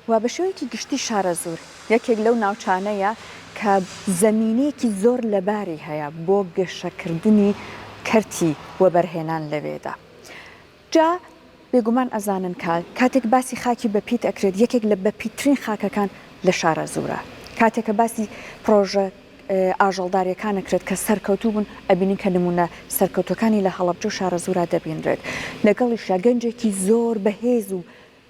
و بە شێوەیەکی گشتی شارە زۆر یەکێک لەو ناوچانەیە کە زەمینەیەکی زۆر لەباری هەیە بۆ گەشەکردنی کەرتی وەبەرهێنان لەوێدا. جا بێگومان ئەزانن کاتێک باسی خاکی بەپیت ئەکرێت یەکێک لە بەپیترین خاکەکان لە شارە زۆرە. کاتێکە باسی پرۆژە ئاژەڵداریەکان ئەکرێت کە سەرکەوتوو بوون ئەبینین کە نمونە سەرکەوتەکانی لە هەڵەبجە و شارە زۆرا دەبینرێت. لەگەڵیشە گەنجێکی زۆر بەهێز و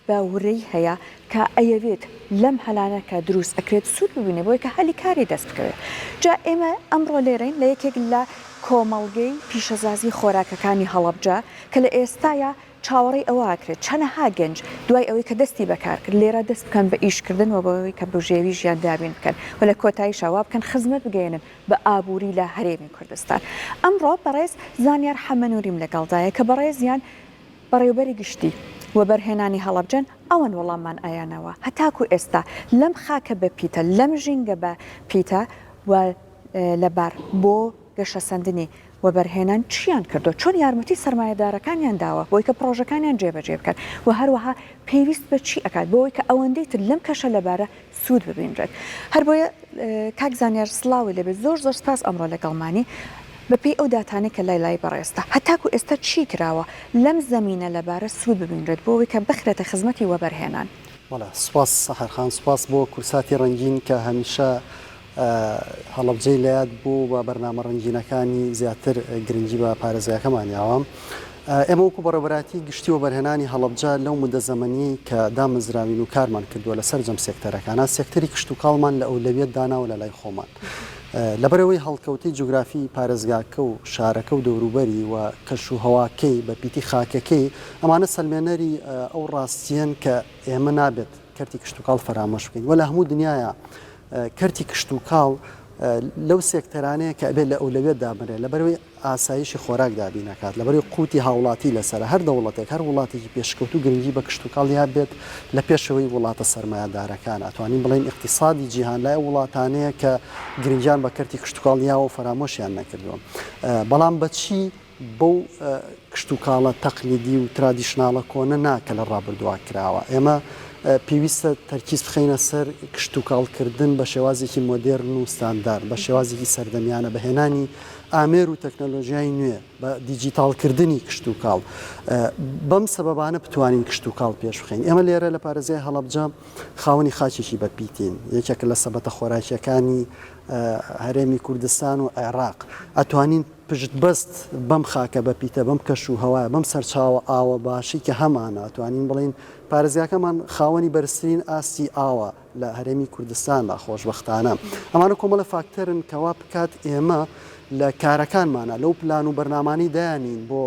باورەی هەیە کە ئەیەوێت لەم هەلانەکە دروست ئەکرێت سوود ببینێ بۆی کە هەلی کاری دەست بکەوێت. جا ئێمە ئەمڕۆ لێرەین لە یەکێک لە کۆمەڵگەی پیشەزازی خۆراکەکانی هەڵەبجە کە لە ئێستاە چاوەڕێی ئەوواکرێت چەنەها گەنج دوای ئەوەی کە دەستی بەکار کرد لێرە دەست بکەن بە ئیشکردن و بەوەی کە بژێوی ژیان دابین بکەن و لە کۆتایی شاوا بکەن خزمەت بگەێنن بە ئابووری لە هەرێمی کوردستان. ئەمڕۆ بەڕێز زانیار حەمەنووریم لەگەڵدایە کە بەڕێزیان بەڕێوبەری گشتی وەبەرهێنانی هەڵەبجەن ئەوەن وەڵاممان ئایانەوە هەتاکو ئێستا لەم خاکە بە پیتە لەم ژینگە بە پیتە و لەبار بۆ گەشەسەندنی وەبەرهێنان چیان کردو چۆن یارمەتی سەرمایەدارەکانیان داوە بۆی کە پرۆژەکانیان جێبەجێ بکەن و هەروەها پێویست بە چی ئەکات بۆی کە ئەوەندەی تر لەم کەشە لەبارە سوود ببینرێت. هەر بۆیە کاک زانیار سڵاوی لەبێت زۆر سپاس ئەمڕۆ لەگەڵمانی بەپێی ئەو داتانی کە لای بەڕێستا هەتاکو ئێستا چی کراوە لەم زەمینە لەبارە سوود ببینرێت بۆی کە بخرێتە خزمەتی وەبەرهێنان. سپاس سەحەرخان سپاس بۆ کورساتی ڕەنگین کە هەمیشە هەڵەبجەی لایات بوو بە بەرنامە ڕەنگینەکانی زیاتر گرنگی بە پارێزگاکەمانیاوە. ئێمە وەکو بەڕێوەبەراتی گشتی وەبەرهێنانی هەڵەبجە لەو مدە زەمەنی کە دامەزراوین و کارمان کردووە لەسەر جەم سێکتەرەکانە سێکتەری کشت و کاڵمان لە ئەولەویەت داناوە لە لای خۆمان. لەبەرەوەی هەڵکەوتی جوگرافی پارێزگاکە و شارەکە و دەوروبەری و کەش و هەواکەی بە پیتی خاکەکەی ئەمانە سەلمێنەری ئەو ڕاستیەن کە ئێمە نابێت کەرتی کشت و کاڵ فەرامۆش بکەین و لە هەموو دنیاە کەرتی کشت و کاڵ لەو سێکتەرانەیە کە ئەبێت لە ئەولەوێت دابنرێت لەبەرەوەی ئاسایشی خۆراک دابینەکات لەبەرەوەی قوتی هاوڵاتی لەسەر هەر دەوڵەتێک هەر وڵاتێکی پێشکەوت و گرنگی بە کشت و کاڵ یا بێت لە پێشەوەی وڵاتە سەرمایەدارەکان ئەتوانین بڵێن اقتصادی جیهان لای وڵاتانەیە کە گرنگیان بە کەرتی کشت و کاڵ یاوە فەرامۆشیان نەکردووە. بەڵام بەچی بەو کشت و کاڵە تەقلیدی و ترادیشناڵە کۆنە ناکە لە ڕابردووا کراوە. ئێمە پێویستە تەرکیز بخەینە سەر کشت و کاڵکردن بە شێوازێکی مۆدێرن و ستاندار بە شێوازێکی سەردەمیانە بەهێنانی ئامێر و تەکنەلۆژیای نوێ بە دیجیتالکردنی کشت و کاڵ بەم سەبەبانە بتوانین کشت و کاڵ پێش بخەین. ئێمە لێرە لە پارێزگای هەڵەبجە خاوەنی خاچێکی بەپیتین یەکێکە لە سەبەتە خۆراکیەکانی هەرێمی کوردستان و عێراق ئەتوانین پشت بەست بەم خاکە بەپیتە بەم کەش و هەوایە بەم سەرچاوە ئاوە باشی کە هەمانە ئەتوانین بڵین پارێزگاکەمان خاوەنی بەرزترین ئاستی ئاوە لە هەرێمی کوردستان لە خۆشبەختانە. ئەمانە کۆمەڵە فاکتەرن کەوا بکات ئێمە لە کارەکانمانە لەو پلان و بەرنامانی دایانین بۆ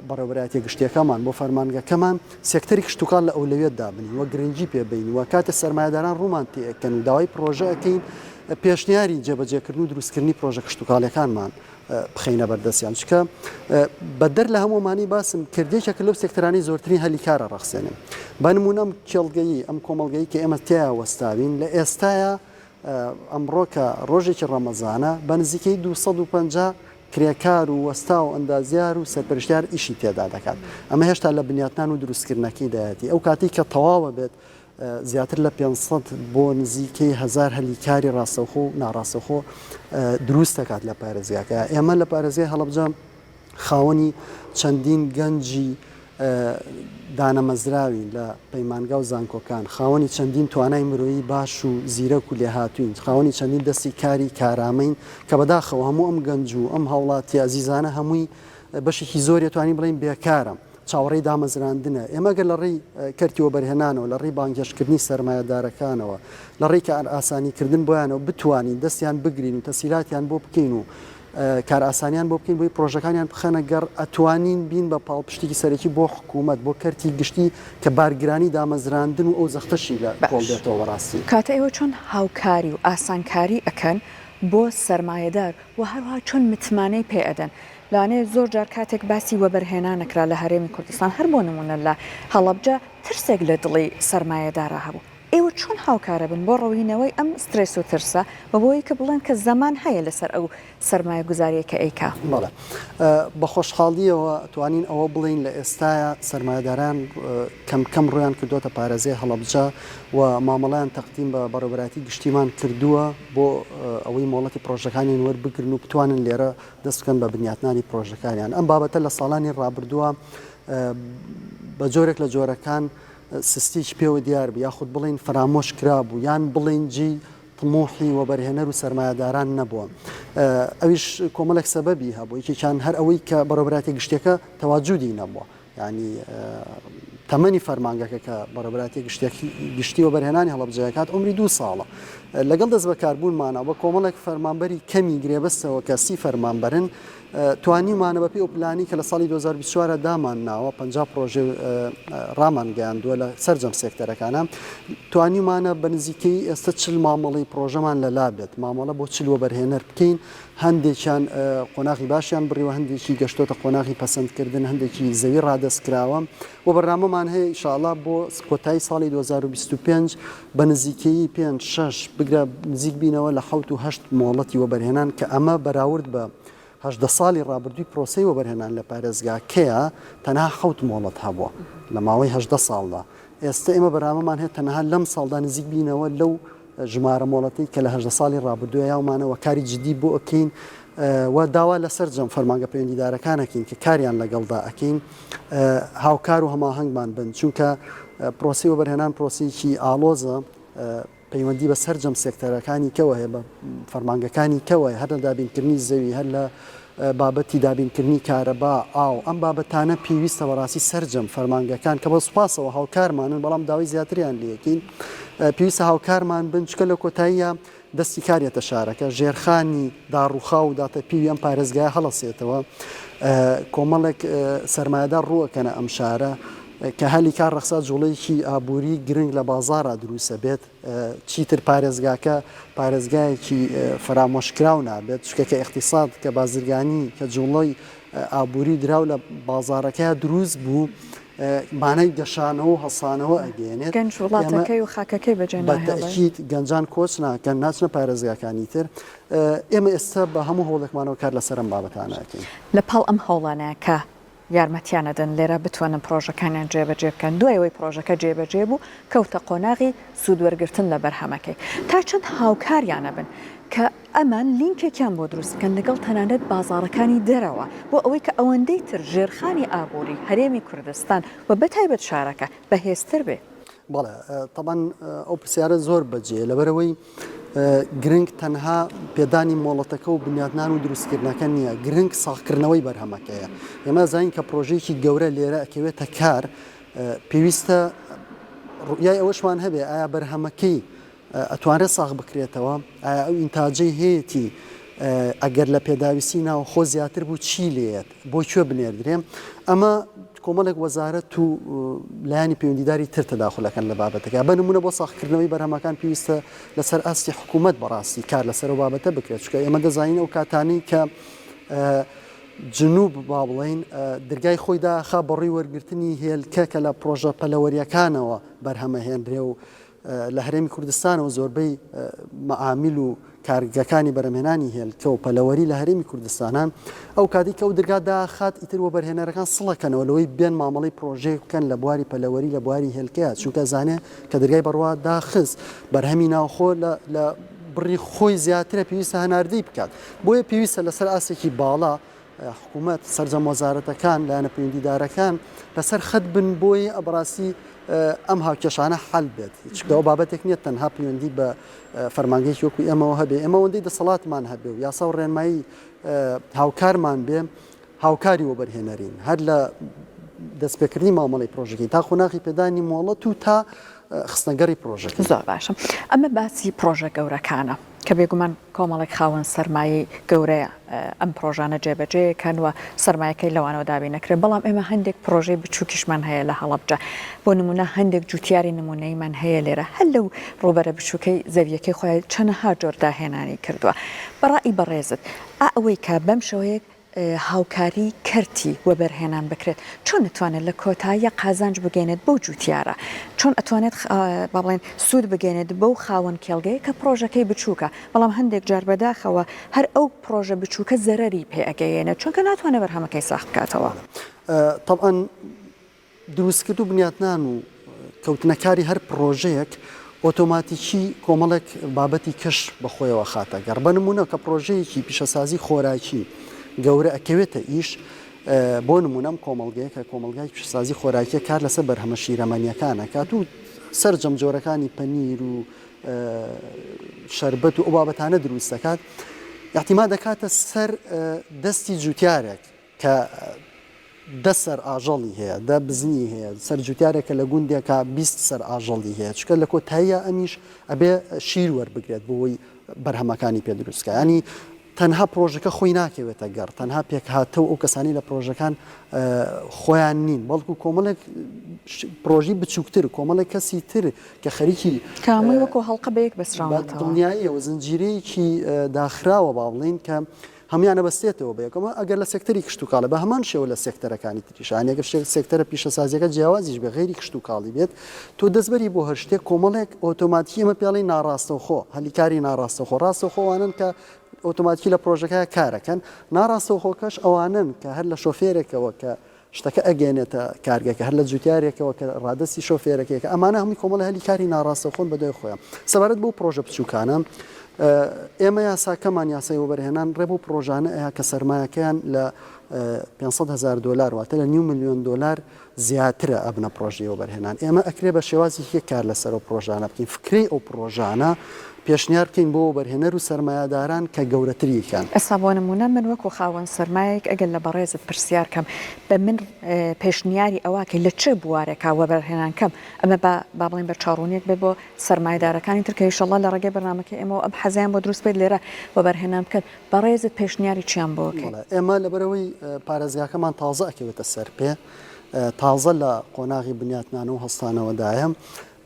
بەڕێوەبەراتی گشتیەکەمان بۆ فەرمانگەکەمان سێکتەری کشت و کاڵ لە ئەولەویەت دابنین وە گرنگی پێبین وە کاتە سەرمایەداران ڕوومان تێکەن و داوای پرۆژە ئەکەین پێشنیاری جێبەجێکردن و دروستکردنی پرۆژە کشت و کاڵەکانمان بخەینە بەردەستیان چکە بە دەر لە هەمومانی باسم کردێکێکە لەو سێکتەرانی زۆرترین هەلی کارە ڕەخسێنم بە نمونە ئەم کێڵگەیی ئەم کۆمەڵگەی کە ئێمە تیا وەستاوین لە ئێستاە ئەمڕۆ کە ڕۆژێکی ڕەمەزانە بە نزیکەی 250 کرێکار و وەستا و ئەندازیار و سەرپەرشتیار ئیشی تێدا دەکات. ئەمە هێشتا لە بنیاتنان و دروستکردنەکەی دایەتی ئەو کاتی کە تەواوە بێت زیاتر لە 500 بۆ نزیکەی 1000 هەلیکاری ڕاستەوخۆ و ناڕاستەخۆ دروست دەکات لە پارێزگاکە. ئێمە لە پارێزگای هەڵەبجە خاوەنی چەندین گەنجی دانەمەزراوی لە پەیمانگا و زانکۆکان خاوەنی چەندین توانای مرۆیی باش و زیرەک و لێهاتوین خاوەنی چەندین دەستی کاری کارامەین کە بەداخەوە هەموو ئەم گەنج و ئەم هاوڵاتی ئازیزانە هەمووی بەشێکی زۆر توانی بڵین بێکارم چاوەڕێی دامەزراندنە. ئێمە گەر لە ڕێی کەرتی وەبەرهێنانەوە لە ڕێی بانگێشکردنی سەرمایەدارەکانەوە لە ڕێی کار ئاسانیکردن بۆیانەوە بتوانین دەستیان بگرین و تەسیلاتیان بۆ بکەین و کار ئاسانیان بۆ بکەین بۆی پرۆژەکانیان بخەنە گەڕ ئەتوانین بین بە پاڵپشتێکی سەرەکی بۆ حکوومەت بۆ کەرتی گشتی کە بارگرانی دامەزراندن و ئەو زەختەشی لە کۆڵ دێتەوە ڕاستی. کاتە ئێوە چۆن هاوکاری و ئاسانکاری ئەکەن بۆ سەرمایەدار و هەروها چۆن متمانەی پێ ئەدەن لانێ زۆر جار کاتێک باسی وەبەرهێنانەکرا لە هەرێمی کوردستان هەر بۆ نمونە لە هەڵەبجە ترسێک لە دڵی سەرمایەدارە هەبوو ئێوە چۆن هاوکارە بن بۆ ڕەوینەوەی ئەم سترێس و ترسە بە بۆی کە بڵێن کە زەمان هەیە لەسەر ئەو سەرمایە گوزاریە کە ئەیکا؟ بەڵێ بە خۆشحاڵیەوە توانین ئەوە بڵین لە ئێستاە سەرمایه‌داران کەم ڕویان کردوتە پارێزەی هەڵەبجە و مامەڵیان تەقدیم بە بەڕێوەبەراتی گشتیمان کردووە بۆ ئەوەی مۆڵەتی پرۆژەکانیان وەربگرن و بتوانن لێرە دەست بکەن بە بنیاتنانی پرۆژەکانیان. ئەم بابەتە لە ساڵانی ڕابردووە بە جۆرێک لە جۆرەکان سستیش پێوە دیار بوو، یاخود بڵین فرامۆش کرابوو یان بڵین جی طموحی وەبەرهێنەر و سەرمایه‌داران نەبووە. ئەویش کۆمەڵێک سەبەبی هەبوو، یەکێکیان هەر ئەوەی کە بەڕێوەبەراتی گشتیەکە تەواجودی نەبووە، ینی تەمەنی فەرمانگەکە کە بەڕێوەبەراتی گشتی وەبەرهێنانی هەڵەبجەکات عمری 2 ساڵە. لەگەڵ دەست بەکاربوونمانە بە کۆمەڵێک فەرمانبەری کەمی گرێبەستەوە کە 30 فەرمانبەرن توانیمانە بە پێی ئەو پلانی کە لە ساڵی 2024 دامان ناوە 50 پرۆژێ ڕامان گەیاندووە لە سەرجەم سێکتەرەکانە توانیمانە بە نزیکەی ئێستا 40 مامەڵی پرۆژەمان لەلا بێت، مامەڵە بۆ 40 وەبەرهێنەر بکەین، هەندێکیان قۆناغی باشیان بڕیوە، هەندێکی گەشتۆتە قۆناغی پەسەندکردن، هەندێکی زەوی ڕادەستکراوە و بەرنامەمان هەیە ئینشاءالله بۆ کۆتایی ساڵی 2025 بە نزیکەی 5-6 بگرە نزیک بینەوە لە 7-8 مۆڵەتی وەبەرهێنان کە ئەمە بەراورد بە 18 ساڵی ڕابردووی پرۆسەی وەبەرهێنان لە پارێزگاکەیە تەنها 7 مۆڵەت هەبووە لە ماوەی 18 ساڵدا. ئێستا ئێمە بەرنامەمان هەیە تەنها لەم ساڵدا نزیک بینەوە لەو ژمارە مۆڵەتی کە لە 18 ساڵی ڕابردووە یاومانەوە کاری جدی بۆ ئەکەین و داوا لەسەر جەم فەرمانگە پەیوەندیدارەکانەکەین کە کاریان لەگەڵدا ئەکەین هاوکار و هەماهەنگمان بن، چونکە پرۆسی وەبەرهێنان پرۆسیی ئالۆزە پەیوەندی بە سەرجەم سێکتەرەکانی کەوە هەیە بە فەرمانگەکانی کەوە هەر لە دابینکردنی زەوی هەر لە بابەتی دابینکردنی کارەبا ئاو ئەم بابەتانە پێویستە بەڕاستی سەرجەم فەرمانگەکان کە بە سوپاسەوە هاوکارمانن بەڵام داوای زیاتریان لەکەین پێویستە هاوکارمان بن چکە لە کۆتاییە دەستی کارێتە شارەکە ژێرخانی داڕوخا و داتەپیوی ئەم پارێزگای هەڵەسێتەوە کۆمەڵێک سەرمایه‌دار ڕووەکەنە ئەم شارە کە هەلی کار ڕەخسا جوڵەیەکی ئابووری گرنگ لە بازارە دروستە بێت چیتر پارێزگاکە پارێزگایەکی فرامۆشکراو نابێت چکەکە اقتصاد کە بازرگانی کە جوڵەی ئابووری دراو لە بازارەکە دروست بوو مانای گەشانەوە و هەسانەوە ئەگەێنێت گەنج وڵاتەکەی و خاکەکەی بەتەکید گەنجان کۆچ ناکەن ناچنە پارێزگاکانی تر. ئێمە ئێستا بە هەموو هەوڵێکمانەوە کار لەسەر ئەم بابەتانەکەین. لە پاڵ ئەم هەوڵانەیە کە یارمەتیانەدەن لێرە بتوانن پرۆژەکانیان جێبەجێ بکەن دوایەوەی پرۆژەکە جێبەجێ بوو کەوتە قۆناغی سوودوەرگرتن لە بەرهەمەکەی تا چەند هاوکاریانە بن کە ئەمان لینکێکیان بۆ دروستکەن لەگەڵ تەنانەت بازاڕەکانی دەرەوە بۆ ئەوەی کە ئەوەندەی تر ژێرخانی ئابووری هەرێمی کوردستان و بەتایبەت شارەکە بەهێزتر بێ. بەڵێ تەبەن ئەو پرسیارە زۆر بەجێ لەبەرەوەی گرنگ تەنها پێدانی مۆڵەتەکە و بنیاتنان و دروستکردنەکە نییە، گرنگ ساختکردنەوەی بەرهەمەکەیە. ئێمە زانین کە پرۆژەیەکی گەورە لێرە ئەکەوێتە کار پێویستە ڕویای ئەوەشمان هەبێ ئایا بەرهەمەکەی ئەتوانرێت ساغ بکرێتەوە، ئایا ئەو ئینتاجەی هەیەی ئەگەر لە پێداویستی ناو خۆ زیاتر بوو چی لێت بۆ کوێ بنێردرێم ئەمە کۆمەڵێک وەزارەت و لایانی پەیوەندیداری تر تەداخلەکەن لە بابەتەکە بە نمونە بۆ ساختکردنەوەی بەرهەمەکان پێویستە لەسەر ئاستی حکوومەت بەڕاستی کار لەسەر و بابەتە بکرێت چکە ئێمە دەزانین ئەو کاتانی کە جنوب با بڵین دەرگای خۆی داخا بەڕووی وەرگرتنی هێلکە کە لە پرۆژە پەلەوەریەکانەوە بەرهەمەهێنرێ و لە هەرێمی کوردستانەوە زۆربەی مەعامیل و کارگەکانی بەرهەمهێنانی هێلکە و پەلەوەری لە هەرێمی کوردستانان ئەو کاتی کە ئەو دەرگا داخات ئیتر وەبەرهێنەرەکان سڵەکەنەوە لەوەی بێن مامەڵی پرۆژێ بکەن لە بواری پەلەوەری لە بواری هێلکەیە چونکە زانێ کە دەرگای بەڕوا داخست بەرهەمی ناوخۆ لە بڕی خۆی زیاترە پێویستە هەناردەی بکات بۆیە پێویستە لەسەر ئاسێکی باڵا حکوومەت سەرجەم وەزارەتەکان لایەنە پەیوەندیدارەکان لەسەر خەت بن بۆی ئەبڕاستی ئەم هاوکێشانە حەل بێت چکەوە بابەتێک نییە تەنها پەیوەندی بە فەرمانگەیەکی وەکوی ئەمەوە هەبێ ئێمە ئەوەندەی دەسەڵاتمان هەبێ و یاسا و ڕێنمایی هاوکارمان بێ هاوکاری وەبەرهێنەرین هەر لە دەستپێکردنی مامەڵی پرۆژەکەی تا خۆناغی پێدانی مۆڵەت و تا خستنەگەڕی پرۆژەکە. زۆر باشم ئەمە باسی پرۆژە گەورەکانە کە بێگومان کۆمەڵێک خاوەن سەرمایی گەورەیە ئەم پرۆژانە جێبەجێکەن و سەرمایەکەی لەوانەوە دابی نەکرێت بەڵام ئێمە هەندێک پرۆژەی بچووکیشمان هەیە لە هەڵەبجە بۆ نمونە هەندێک جوتیاری نمونەیمان هەیە لێرە هەر لەو ڕوبەرە بچووکەی زەویەکەی خۆی چەندەها جۆر داهێنانی کردووە بەڕای بەڕێزت ئەوەی کە بەم شەوەیەک هاوکاری کردی وەبەرهێنان بکرێت چۆن ئەتوانێت لە کۆتاییە قازانج بگەێنێت بەو جوتیارە چۆن ئەتوانێت با بڵێن سوود بگەێنێت بەو خاوەن کێڵگەی کە پرۆژەکەی بچووکە بەڵام هەندێک جار بەداخەوە هەر ئەو پرۆژە بچووکە زەرەری پێ ئەگەیێنێت چونکە ناتوانێت بەرهەمەکەی ساخت بکاتەوە. طبعا دروستکرد و بنیاتنان و کەوتنەکاری هەر پرۆژەیەک ئۆتۆماتیکی کۆمەڵێک بابەتی کەش بەخۆیەوە خاتە گەڕ بە نمونە کە پرۆژەیەکی پیشەسازی خۆراکی گەورە ئەکەوێتە ئیش بۆ نمونەم کۆمەڵگەیە کە کۆمەلگای پیشەسازی خۆراکیە کار لەسەر بەرهەمە شیرەمەنیەکانە کات و سەرجەم جۆرەکانی پەنیر و شەربەت و ئەو بابەتانە دروست دەکات احتیما دەکاتە سەر دەستی جوتیارێک کە دە سەر ئاژەڵی هەیە دە بزنی هەیە سەر جوتیارێکە لە گوندێکە 20 سەر ئاژەڵی هەیە چکە لە کۆتاییە ئەمیش ئەبێ شیر وەربگرێت بۆەوەی بەرهەمەکانی پێ دروستکە ینی تەنها پرۆژەکە خۆی ناکەوێتە گەڕ تەنها پێک هاتەوە ئەو کەسانی لە پرۆژەکان خۆیان نین بەڵکو کۆمەڵێک پرۆژی بچووکتر کۆمەڵێک کەسی تر کە خەریکی کامی وەکو هەڵقە بەیەک بەسراوەتەوە دڵنیاییەوە زنجیرەیەکی داخراوە با بڵین کە هەمیانە بەستێتەوە بەیەکەمە ئەگەر لە سێکتەری کشت و کاڵە بە هەمان شێوە لە سێکتەرەکانی تریشان ئەگەر سێکتەرە پیشەسازیەکە جیاوازیش بە غێری کشت و کاڵی بێت تۆ دەستبەری بۆ هەر شتێک کۆمەڵێک ئۆتۆماتیکی ئەمە پێڵی ناڕاستەوخۆ هەلیکاری ناڕاستەخۆ ڕاستەخۆوانن کە ئۆتۆماتیکی لە پرۆژەکە کارەکەن ناڕاستەوخۆکەش ئەوانن کە هەر لە شۆفێرێکەوە کە شتەکە ئەگەێنێتە کارگەکە هەر لە جوتیارێکەوە کە ڕادستی شۆفێرەکەیەکە ئەمانە هەمووی کۆمەڵە هەلیکاری ناڕاستەخۆن بەدوای خۆیان سەبارەت بۆ پرۆژە بچووکانە ئێمە یاساکەمان یاسای وەبەرهێنان ڕێبوو پرۆژانە ئەیە کە سەرمایەکەیان لە 500,000 دلار واتە لە 9 ملیۆن دلار زیاترە ئەبنە پرۆژی وەبەرهێنان ئێمە ئەکرێ بە شێوازی هیچ کار لەسەر ئەو پرۆژانە بکەین فکری ئەو پرۆژانە پێشنیار بکەین بۆ وەبەرهێنەر و سەرمایه‌داران کە گەورەتریکان ئەستا بۆ نمونە من وەکو خاوەن سەرمایەک ئەگەر لە بەڕێزت پرسیار کەم بە من پێشنیاری ئەواکە لە چه بوارێکا وەبەرهێنان کەم ئەمە با بڵین بە چاڕوونیەک بێ بۆ سەرمایه‌دارەکانی تر کە ئینشەڵڵا لە ڕێگەی بەرنامەکە ئێمەوە ئەم حەزیان بۆ دروست بێت لێرە وەبەرهێنان بکەن بەڕێزت پێشنیاری چیان بۆ بکەین ئێمە لەبەرەوەی پارێزگاکەمان تازە ئەکەوێتە سەر پێ تازە لە قۆناغی بنیاتنانە و هەستانەوەدایە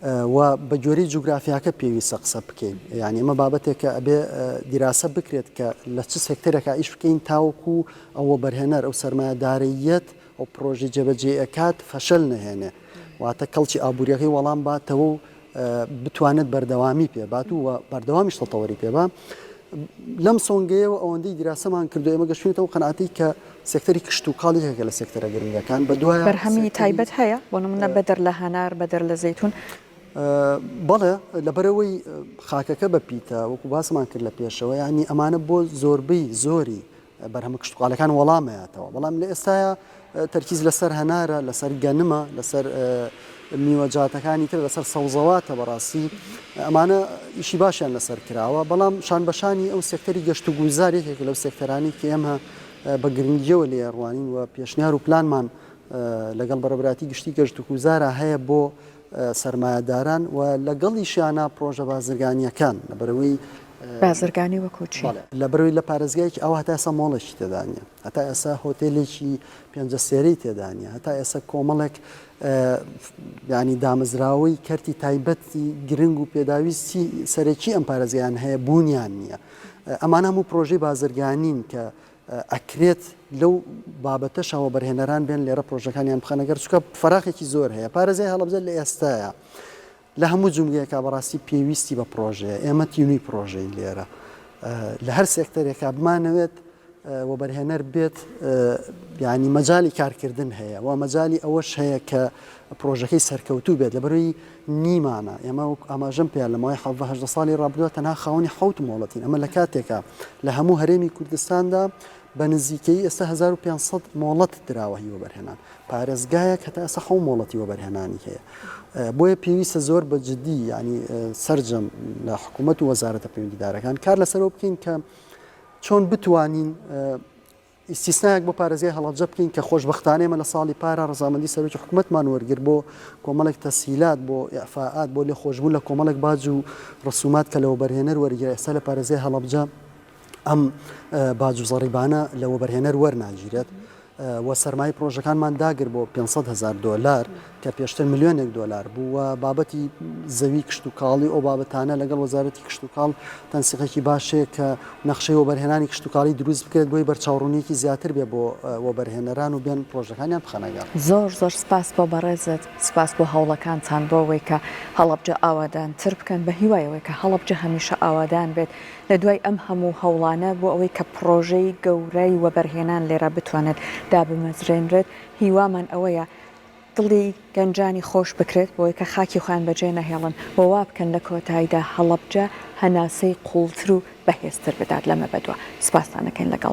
و بە جۆری جوگرافیاکە پێویستە قسە بکەین یعنی ئەمە بابەتێکە ئەبێ دیراسە بکرێت کە لە چ سێکتەرێکە ئیش بکەین تاوەکو ئەوە بەرهێنەر ئەو سەرمایه‌دارەیەت ئەو پرۆژی جێبەجێەکات فەشەل نەهێنێ واتە کەڵکی ئابوووریەکەی وەڵام باتەوە و بتوانێت بەردەوامی پێبات و بەردەوامیش تەواوی پێبا لەم سۆنگەیەوە ئەوەندەی دیراسەمان کردو ئێمە گەشتوێتەوە قەنعاتی کە سێکتەری کشت و کاڵێکێکە لە سێکتەرە گرنگەکان بە دوای بەرهەمی تایبەت هەیە بۆ نمونە بەدەر لە هەنار بەدەر لە زەیتون بەڵێ لەبەرەوەی خاکەکە بەپیتە وەکو باسمان کرد لە پێشەوە ینی ئەمانە بۆ زۆربەی زۆری بەرهەمە کشت و کاڵەکان وەڵامەیەتەوە بەڵام لە ئێستاە تەرکیز لەسەر هەنارە لەسەر گەنمە لەسەر میوەجاتەکانی تر لەسەر سەوزەواتە بەڕاستی ئەمانە ئیشی باشیان لەسەر کراوە بەڵام شان بەشانی ئەو سێکتەری گەشت و گوزارێک لەو سێکتەرانی کە ئێمە بە گرنگیەوە لێ ڕوانین و پێشنیار و پلانمان لەگەڵ بەڕێبەراتی گشتی گەشت و گوزارە هەیە بۆ سەرمایه‌داران و لەگەڵیشیانە پرۆژە بازرگانیەکان لەبەرەوەی بازرگانی وەکوچی لەبەرەوەی لە پارێزگایەکی ئەو هەتا ئێستا مۆڵێکی تێدانە هەتا ئێستا هۆتێلێکی پێنجە سێرەی تێدانە هەتا ئێستا کۆمەڵێک ینی دامەزراوەی کەرتی تایبەتی گرنگ و پێداویستی سەرەکی ئەم پارێزگایان هەیە بوونیان نییە ئەمان هەموو پرۆژەی بازرگانین کە ئەکرێت لەو بابەتەشەوە بەرهێنەران بێن لێرە پرۆژەکانیان بخەنەگەر چکە فەراقێکی زۆر هەیە پارێزای هەڵەبجە لە ئێستاە لە هەموو جملەیەکە بەڕاستی پێویستی بە پرۆژەیە ئێمە تیونی پرۆژەی لێرە لە هەر سێکتەرێکا بمانەوێت و بەرهێنەر بێت ینی مەجای کارکردن هەیە و مەجای ئەوەش هەیە کە پرۆژەکەی سەرکەوتوو بێت لەبەرەوەی نیمانە ئێمە ئاماژەم پێیان لە ماوەی 18 ساڵی ڕابردووە تەنها خاوەنی حوت مۆڵەتین ئەمە لە کاتێکە لە هەموو هەرێمی کوردستاندا بە نزیکەی ئێستا 1500 مۆڵەت دراوە هی وەبەرهێنان پارێزگایەک هەتا ئێستا حەو مۆڵەتی وەبەرهێنانی هەیە بۆیە پێویستە زۆر بە جددی ینی سەرجەم لە حکوومەت و وەزارەتە پەیوەندیدارەکان کار لەسەرەوە بکەین کە چۆن بتوانین ئیسیسنایەک بۆ پارێزگای هەڵەبجە بکەین کە خۆشبەختانەیەمە لە ساڵی پارە ڕەزامەندی سەرۆکی حکوومەتمان وەرگر بۆ کۆمەڵێک تەسهیلات بۆ ئیعفاءات بۆ لێ خۆشبوون لە کۆمەڵێک باج و ڕسومات کە لە وەبەرهێنەر وەرگرە ئێستا لە پارێزگای هەڵەبجە ئەم باج و زەڕیبانە لە وەبەرهێنەر وەرناگیرێت و سەرمای پرۆژەکانمان داگر بۆ 500,000 دلار کە پێشتر ملیۆنێک دلار بوو و بابەتی زەوی کشت و کاڵی ئەو بابەتانە لەگەڵ وەزارەتی کشت و کاڵ تەنسیقێکی باشەیە کە نەخشەی وەبەرهێنانی کشت و کاڵی دروست بکرێت بۆی بەرچاوڕوونیەکی زیاتر بێ بۆ وەبەرهێنەران و بێن پرۆژەکانیان بخەنەگەڵ. زۆر سپاس بۆ بەڕێزت، سپاس بۆ هەوڵەکانتان بۆ ئەوەی کە هەڵەبجە ئاوادانتر بکەن بە هیوایەوەی کە هەڵەبجە هەمیشە ئاوادان بێت لە دوای ئەم هەموو هەوڵانە بۆ ئەوەی کە پرۆژەی گەورەی وەبەرهێنان لێرە بتوانێت دابمەزرێنرێت. هیوامان ئەوەیە دڵی گەنجانی خۆش بکرێت بۆی کە خاکی خوان بەجێ نەهێڵن بۆ وا بکەن لە کۆتاییدا هەڵەبجە هەناسەی قوڵتر و بەهێزتر بدات لەمە بەدووە. سپاسانەکەین لەگەڵمان.